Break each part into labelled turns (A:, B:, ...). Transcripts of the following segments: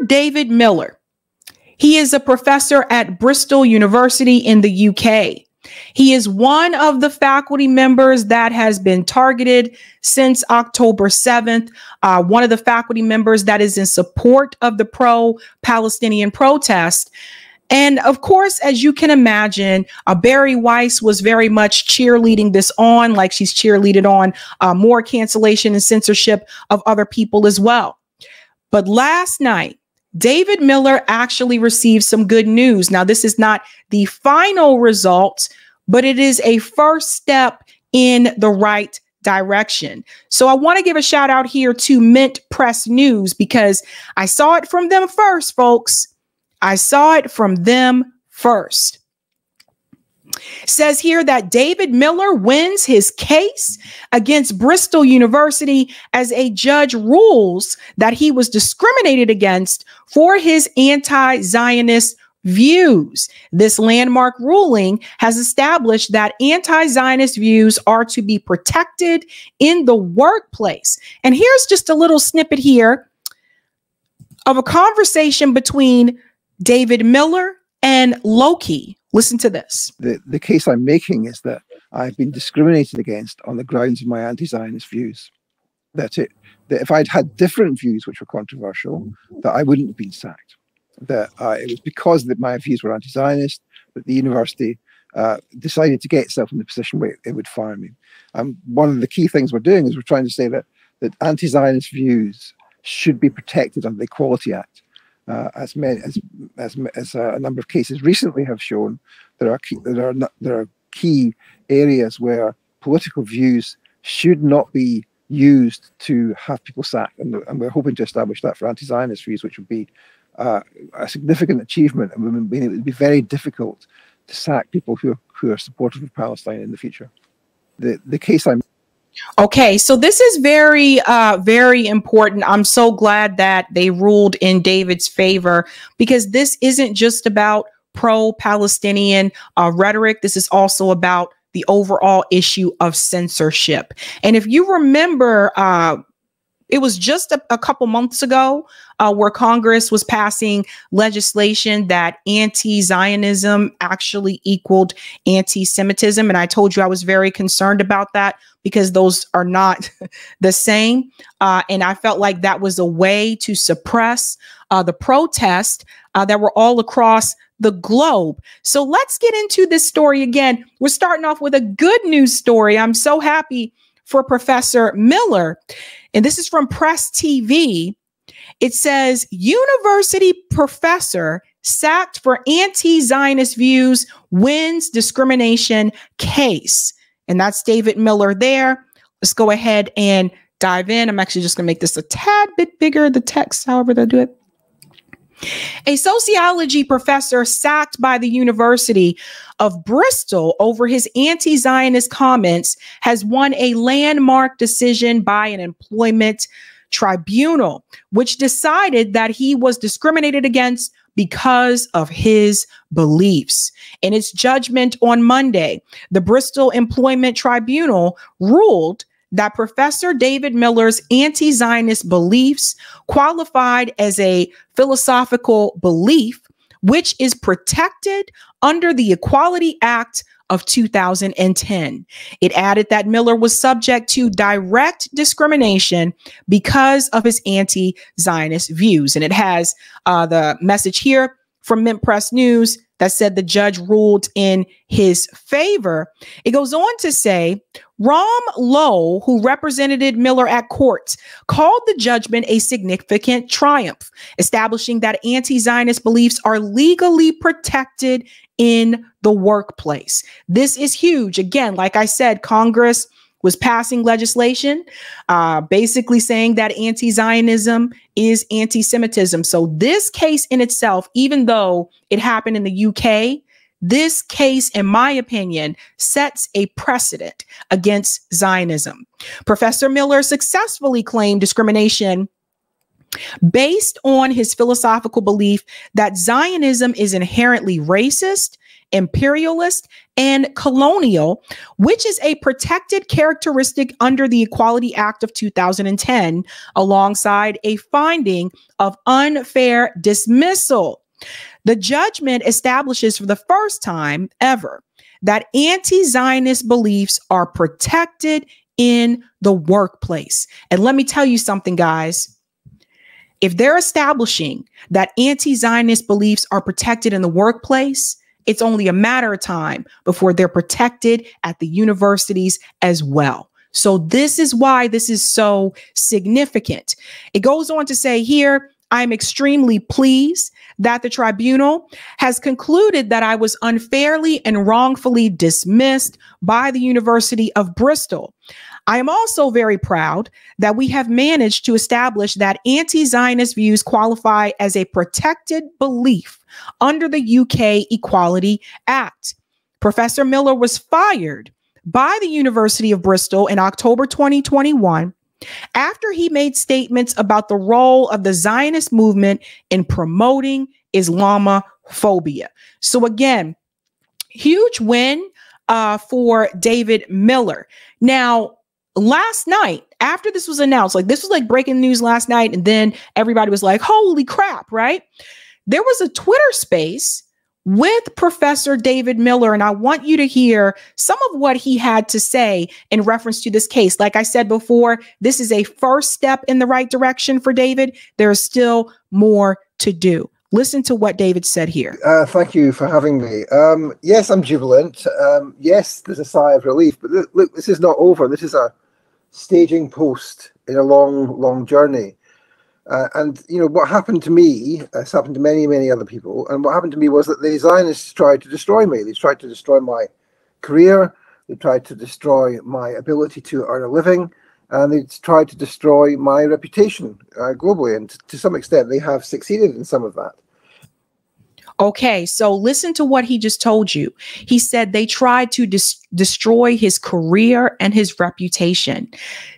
A: David Miller, he is a professor at Bristol University in the UK. He is one of the faculty members that has been targeted since October 7th. One of the faculty members that is in support of the pro-Palestinian protest. And of course, as you can imagine, Bari Weiss was very much cheerleading this on, like she's cheerleaded on more cancellation and censorship of other people as well. But last night, David Miller actually received some good news. Now, this is not the final result, but it is a first step in the right direction. So I want to give a shout out here to Mint Press News because I saw it from them first, folks. I saw it from them first. Says here that David Miller wins his case against Bristol University as a judge rules that he was discriminated against for his anti-Zionist views. This landmark ruling has established that anti-Zionist views are to be protected in the workplace. And here's just a little snippet here of a conversation between David Miller and Loki. Listen to this.
B: The case I'm making is that I've been discriminated against on the grounds of my anti-Zionist views. That if I'd had different views which were controversial, that I wouldn't have been sacked. That it was because that my views were anti-Zionist that the university decided to get itself in the position where it would fire me. One of the key things we're doing is we're trying to say that anti-Zionist views should be protected under the Equality Act. As a number of cases recently have shown, there are key areas where political views should not be used to have people sacked, and we're hoping to establish that for anti-Zionist views, which would be a significant achievement, and it would be very difficult to sack people who are supportive of Palestine in the future. The case I'm
A: Okay, so this is very, very important. I'm so glad that they ruled in David's favor because this isn't just about pro-Palestinian rhetoric. This is also about the overall issue of censorship. And if you remember, it was just a couple months ago where Congress was passing legislation that anti-Zionism actually equaled anti-Semitism. And I told you I was very concerned about that because those are not the same. And I felt like that was a way to suppress the protests that were all across the globe. So let's get into this story again. We're starting off with a good news story. I'm so happy for Professor Miller. And this is from Press TV. It says, university professor sacked for anti-Zionist views wins discrimination case. And that's David Miller there. Let's go ahead and dive in. I'm actually just going to make this a tad bit bigger, the text, however they'll do it. A sociology professor sacked by the University of Bristol over his anti-Zionist comments has won a landmark decision by an employment tribunal, which decided that he was discriminated against because of his beliefs. In its judgment on Monday, the Bristol Employment Tribunal ruled that Professor David Miller's anti-Zionist beliefs qualified as a philosophical belief, which is protected under the Equality Act of 2010. It added that Miller was subject to direct discrimination because of his anti-Zionist views. And it has the message here from Mint Press News that said the judge ruled in his favor. It goes on to say, Ram Lowe, who represented Miller at court, called the judgment a significant triumph, establishing that anti-Zionist beliefs are legally protected in the workplace. This is huge. Again, like I said, Congress was passing legislation basically saying that anti-Zionism is anti-Semitism. So this case in itself, even though it happened in the UK, this case, in my opinion, sets a precedent against Zionism. Professor Miller successfully claimed discrimination based on his philosophical belief that Zionism is inherently racist imperialist, and colonial, which is a protected characteristic under the Equality Act of 2010, alongside a finding of unfair dismissal. The judgment establishes for the first time ever that anti-Zionist beliefs are protected in the workplace. And let me tell you something, guys. If they're establishing that anti-Zionist beliefs are protected in the workplace, it's only a matter of time before they're protected at the universities as well. So this is why this is so significant. It goes on to say here, I'm extremely pleased that the tribunal has concluded that I was unfairly and wrongfully dismissed by the University of Bristol. I am also very proud that we have managed to establish that anti-Zionist views qualify as a protected belief under the UK Equality Act. Professor Miller was fired by the University of Bristol in October 2021 after he made statements about the role of the Zionist movement in promoting Islamophobia. So again, huge win for David Miller. Now, last night, after this was announced, like this was like breaking news last night, and then everybody was like, holy crap, right? There was a Twitter space with Professor David Miller, and I want you to hear some of what he had to say in reference to this case. Like I said before, this is a first step in the right direction for David. There is still more to do. Listen to what David said here.
C: Thank you for having me. Yes, I'm jubilant. Yes, there's a sigh of relief, but look, this is not over. This is a staging post in a long, long journey. And, you know, what happened to me has happened to many, many other people. And what happened to me was that the Zionists tried to destroy me. They tried to destroy my career. They tried to destroy my ability to earn a living. And they tried to destroy my reputation globally. And to some extent, they have succeeded in some of that.
A: Okay, so listen to what he just told you. He said they tried to destroy his career and his reputation.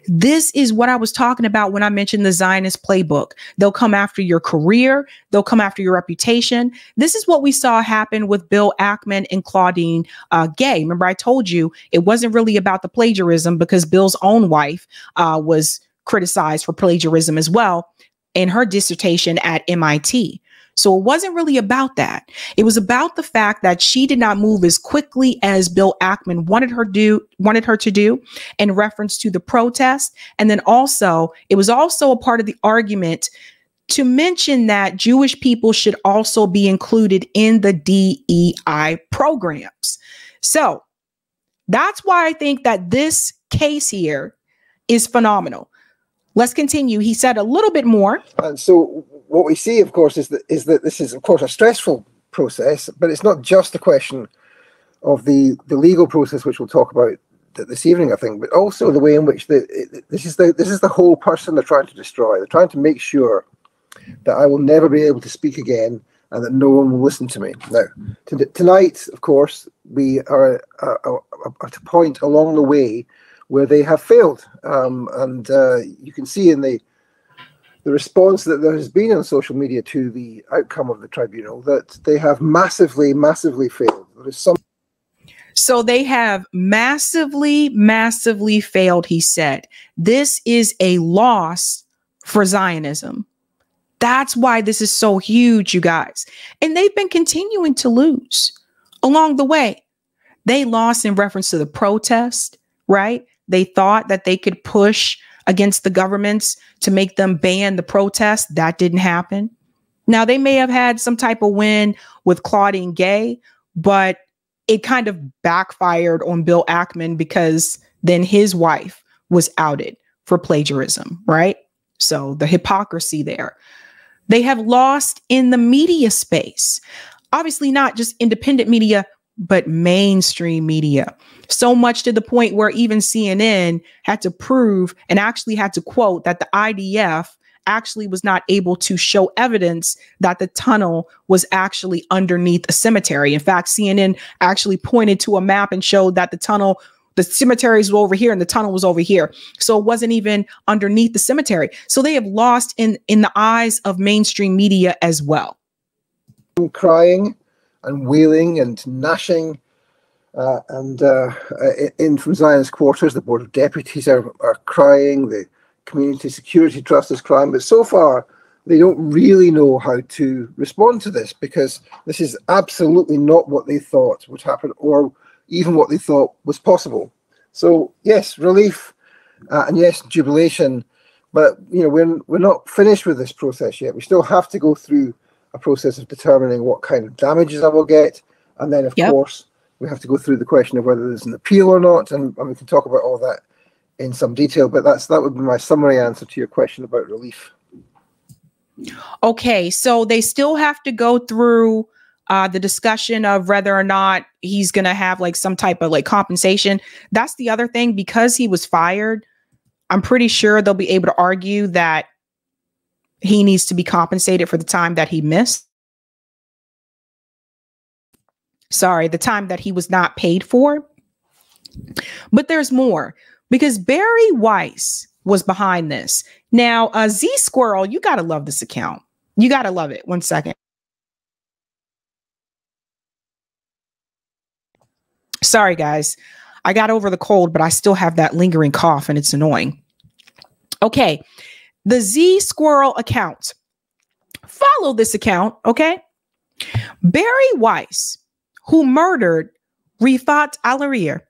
A: This is what I was talking about when I mentioned the Zionist playbook. They'll come after your career. They'll come after your reputation. This is what we saw happen with Bill Ackman and Claudine Gay. Remember, I told you it wasn't really about the plagiarism because Bill's own wife was criticized for plagiarism as well in her dissertation at MIT. So it wasn't really about that. It was about the fact that she did not move as quickly as Bill Ackman wanted her to do in reference to the protest. And then also, it was also a part of the argument to mention that Jewish people should also be included in the DEI programs. So that's why I think that this case here is phenomenal. Let's continue. He said a little bit more.
C: And so what we see, of course, is that this is, of course, a stressful process, but it's not just a question of the legal process, which we'll talk about this evening, I think, but also the way in which this is the whole person they're trying to destroy. They're trying to make sure that I will never be able to speak again and that no one will listen to me. Now, tonight, of course, we are at a point along the way where they have failed. And you can see in the response that there has been on social media to the outcome of the tribunal that they have massively, massively failed.
A: So they have massively, massively failed, he said. This is a loss for Zionism. That's why this is so huge, you guys. And they've been continuing to lose along the way. They lost in reference to the protest, right? They thought that they could push against the governments to make them ban the protest. That didn't happen. Now, they may have had some type of win with Claudine Gay, but it kind of backfired on Bill Ackman because then his wife was outed for plagiarism, right? So the hypocrisy there. They have lost in the media space. Obviously not just independent media, but mainstream media. So much to the point where even CNN had to prove and actually had to quote that the IDF actually was not able to show evidence that the tunnel was actually underneath a cemetery. In fact, CNN actually pointed to a map and showed that the cemeteries were over here and the tunnel was over here. So it wasn't even underneath the cemetery. So they have lost in the eyes of mainstream media as well.
C: I'm crying. and wailing and gnashing. In from Zionist quarters, the Board of Deputies are crying, the Community Security Trust is crying, but so far they don't really know how to respond to this, because this is absolutely not what they thought would happen, or even what they thought was possible. So yes, relief and yes, jubilation, but we're not finished with this process yet. We still have to go through a process of determining what kind of damages I will get, and then of course we have to go through the question of whether there's an appeal or not, and we can talk about all that in some detail, but that would be my summary answer to your question about relief.
A: Okay, so they still have to go through the discussion of whether or not he's going to have like some type of like compensation. That's the other thing, because he was fired. I'm pretty sure they'll be able to argue that he needs to be compensated for the time that he missed. Sorry, the time that he was not paid for. But there's more, because Bari Weiss was behind this. Now, Z Squirrel, you got to love this account. You got to love it. 1 second. Sorry, guys. I got over the cold, but I still have that lingering cough and it's annoying. Okay. The Z Squirrel account. Follow this account, okay? Bari Weiss, who murdered Rifat Alarir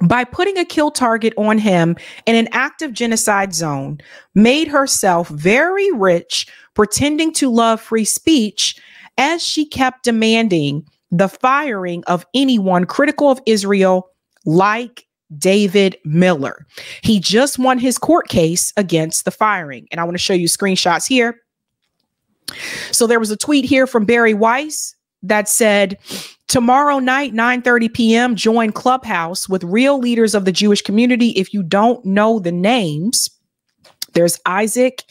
A: by putting a kill target on him in an active genocide zone, made herself very rich pretending to love free speech as she kept demanding the firing of anyone critical of Israel, like David Miller. He just won his court case against the firing. And I want to show you screenshots here. So there was a tweet here from Bari Weiss that said, tomorrow night, 9:30 p.m., join Clubhouse with real leaders of the Jewish community. If you don't know the names, there's Isaac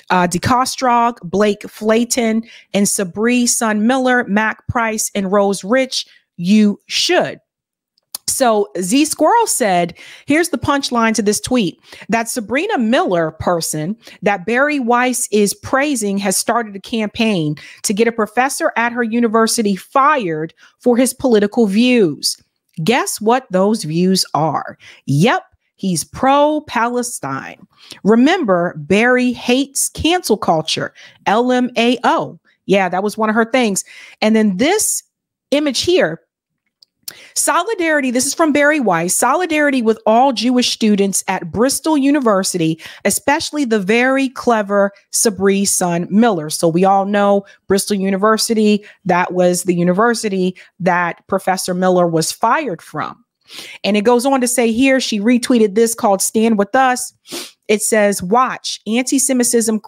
A: DeCostrog, Blake Flayton, and Sabri Son Miller, Mac Price, and Rose Rich. You should. So Z Squirrel said, here's the punchline to this tweet. That Sabrina Miller person that Bari Weiss is praising has started a campaign to get a professor at her university fired for his political views. Guess what those views are? Yep, he's pro-Palestine. Remember, Bari hates cancel culture, LMAO. Yeah, that was one of her things. And then this image here, solidarity, this is from Bari Weiss, solidarity with all Jewish students at Bristol University, especially the very clever Sabri Son Miller. So we all know Bristol University, that was the university that Professor Miller was fired from. And it goes on to say here, she retweeted this called Stand With Us. It says, watch, anti-Semitism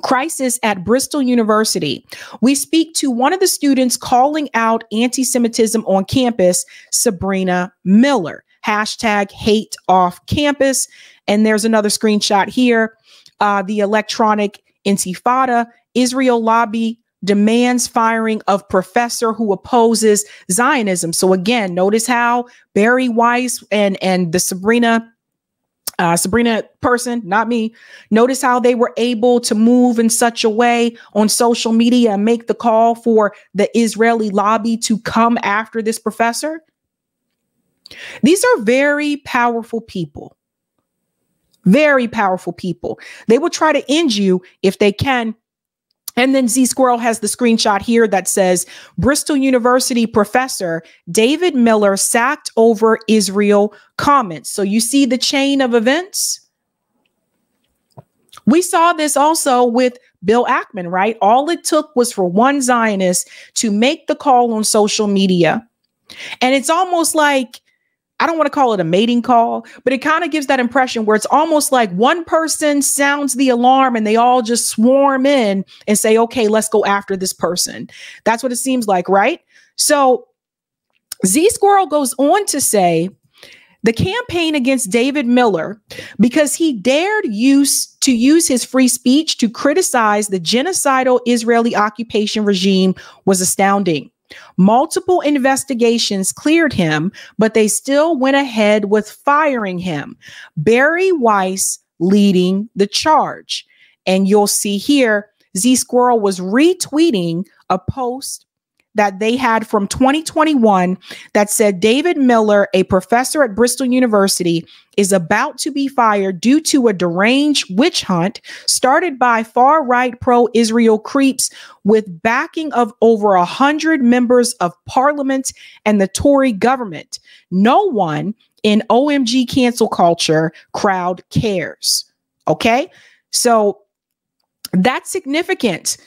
A: crisis at Bristol University. We speak to one of the students calling out anti-Semitism on campus, Sabrina Miller. Hashtag hate off campus. And there's another screenshot here. The electronic intifada, Israel lobby demands firing of professor who opposes Zionism. So again, notice how Bari Weiss and the Sabrina person, not me. Notice how they were able to move in such a way on social media and make the call for the Israeli lobby to come after this professor. These are very powerful people. Very powerful people. They will try to end you if they can. And then Z Squirrel has the screenshot here that says Bristol University professor David Miller sacked over Israel comments. So you see the chain of events. We saw this also with Bill Ackman, right? All it took was for one Zionist to make the call on social media. And it's almost like, I don't want to call it a mating call, but it kind of gives that impression where it's almost like one person sounds the alarm and they all just swarm in and say, okay, let's go after this person. That's what it seems like, right? So Z Squirrel goes on to say the campaign against David Miller, because he dared use his free speech to criticize the genocidal Israeli occupation regime, was astounding. Multiple investigations cleared him, but they still went ahead with firing him. Bari Weiss leading the charge. And you'll see here, Z Squirrel was retweeting a post that they had from 2021 that said David Miller, a professor at Bristol University, is about to be fired due to a deranged witch hunt started by far-right pro-Israel creeps with backing of over 100 members of parliament and the Tory government. No one in OMG cancel culture crowd cares. Okay, so that's significant.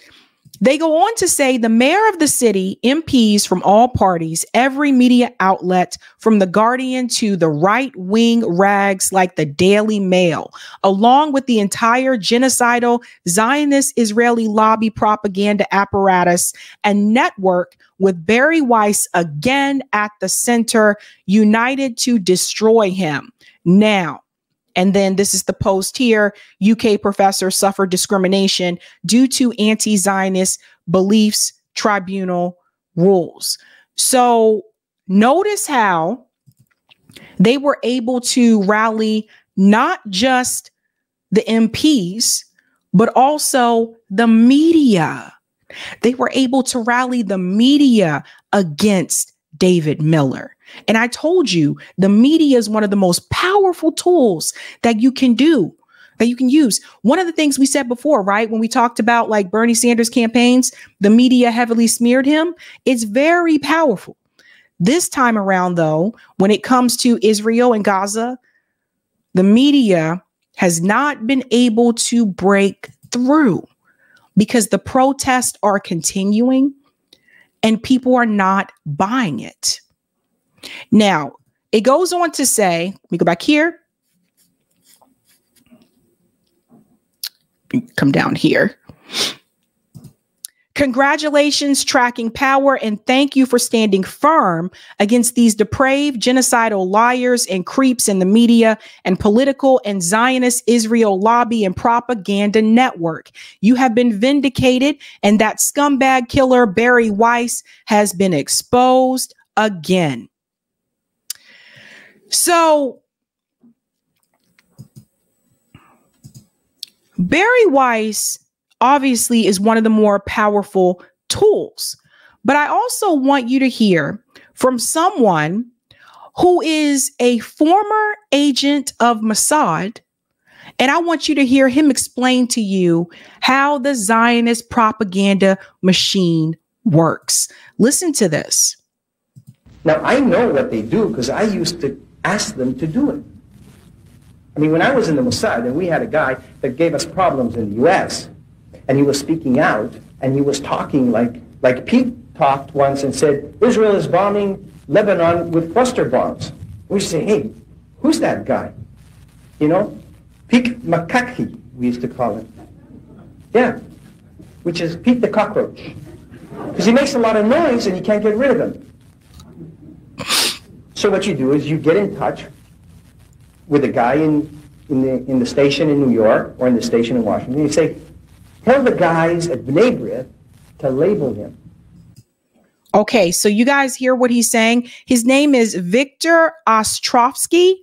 A: They go on to say the mayor of the city, MPs from all parties, every media outlet from The Guardian to the right-wing rags like the Daily Mail, along with the entire genocidal Zionist Israeli lobby propaganda apparatus and network with Bari Weiss again at the center, united to destroy him. Now, and then this is the post here. UK professor suffered discrimination due to anti-Zionist beliefs tribunal rules. So notice how they were able to rally not just the MPs, but also the media. They were able to rally the media against David Miller. And I told you, the media is one of the most powerful tools that you can do, that you can use. One of the things we said before, right, when we talked about like Bernie Sanders campaigns, the media heavily smeared him. It's very powerful. This time around, though, when it comes to Israel and Gaza, the media has not been able to break through because the protests are continuing and people are not buying it. Now, it goes on to say, let me go back here. Come down here. Congratulations, tracking power, and thank you for standing firm against these depraved, genocidal liars and creeps in the media and political and Zionist Israel lobby and propaganda network. You have been vindicated, and that scumbag killer Bari Weiss has been exposed again. So Bari Weiss obviously is one of the more powerful tools, but I also want you to hear from someone who is a former agent of Mossad, and I want you to hear him explain to you how the Zionist propaganda machine works. Listen to this.
D: Now, I know what they do because I used to ask them to do it. I mean, when I was in the Mossad and we had a guy that gave us problems in the U.S., and he was speaking out, and he was talking like Pete talked once and said, Israel is bombing Lebanon with cluster bombs. We say, hey, who's that guy? You know, Pete Makaki, we used to call him. Yeah, which is Pete the cockroach. Because he makes a lot of noise and you can't get rid of him. So what you do is you get in touch with a guy in the station in New York or in the station in Washington. You say, tell the guys at Bnei B'rith to label him.
A: Okay, so you guys hear what he's saying? His name is Victor Ostrovsky.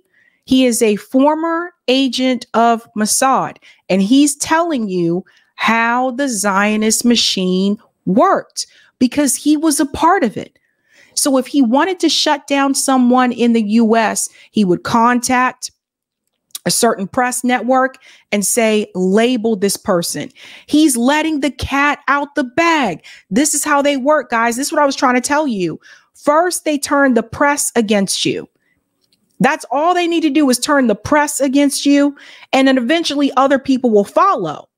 A: He is a former agent of Mossad, and he's telling you how the Zionist machine worked because he was a part of it. So if he wanted to shut down someone in the US, he would contact a certain press network and say, label this person. He's letting the cat out the bag. This is how they work, guys. This is what I was trying to tell you. First, they turn the press against you. That's all they need to do is turn the press against you. And then eventually other people will follow.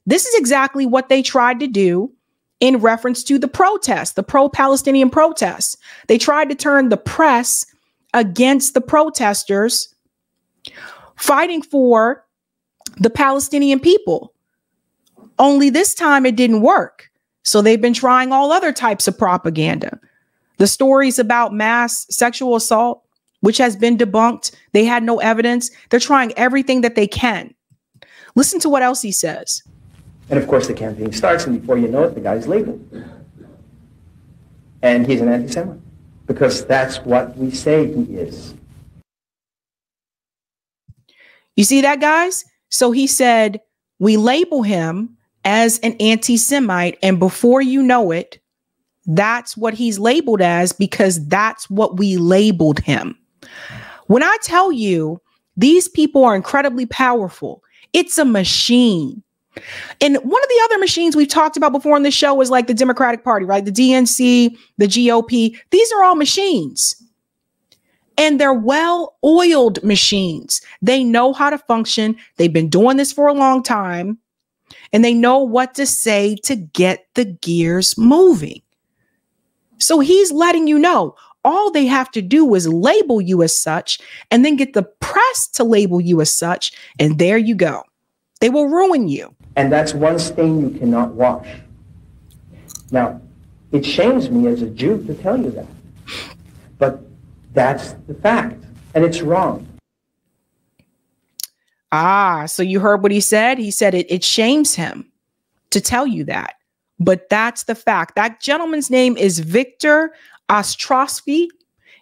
A: This is exactly what they tried to do in reference to the protests, the pro-Palestinian protests. They tried to turn the press against the protesters fighting for the Palestinian people. Only this time it didn't work. So they've been trying all other types of propaganda. The stories about mass sexual assault, which has been debunked. They had no evidence. They're trying everything that they can. Listen to what else he says.
D: And of course the campaign starts, and before you know it, the guy's labeled. And he's an anti-Semite, because that's what we say he is.
A: You see that, guys? So he said, we label him as an anti-Semite, and before you know it, That's what he's labeled as because that's what we labeled him. When I tell you these people are incredibly powerful, it's a machine. And one of the other machines we've talked about before in the show is like the Democratic Party, right? The DNC, the GOP. These are all machines. And they're well-oiled machines. They know how to function. They've been doing this for a long time. And they know what to say to get the gears moving. So he's letting you know all they have to do is label you as such and then get the press to label you as such. And there you go. They will ruin you.
D: And that's one stain you cannot wash. Now, it shames me as a Jew to tell you that. But that's the fact. And it's wrong.
A: Ah, so you heard what he said? He said it shames him to tell you that. But that's the fact. That gentleman's name is Victor Ostrovsky.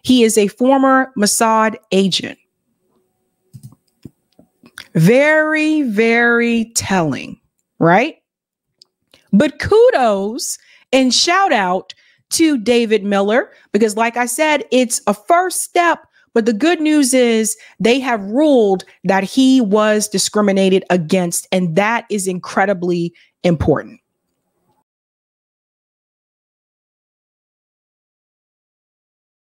A: He is a former Mossad agent. Very, very telling, right? But kudos and shout out to David Miller, because like I said, it's a first step. But the good news is they have ruled that he was discriminated against, and that is incredibly important.